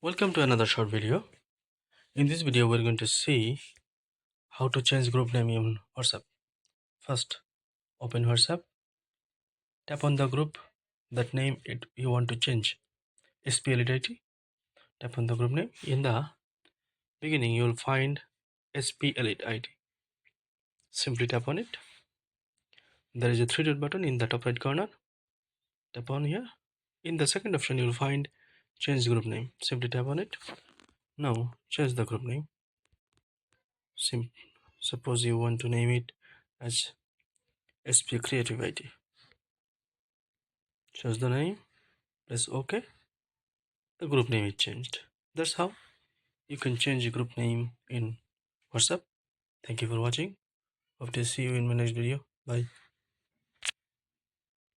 Welcome to another short video. In this video, we're going to see how to change group name in WhatsApp. First, open WhatsApp, tap on the group that name you want to change. SPLIT, tap on the group name. In the beginning, you will find SPLIT. Simply tap on it. There is a three dot button in the top right corner. Tap on here. In the second option, you will find change group name. Simply tap on it. Now, change the group name. Suppose you want to name it as SP Creative IT. Choose the name, press OK. The group name is changed. That's how you can change your group name in WhatsApp. Thank you for watching. Hope to see you in my next video. Bye.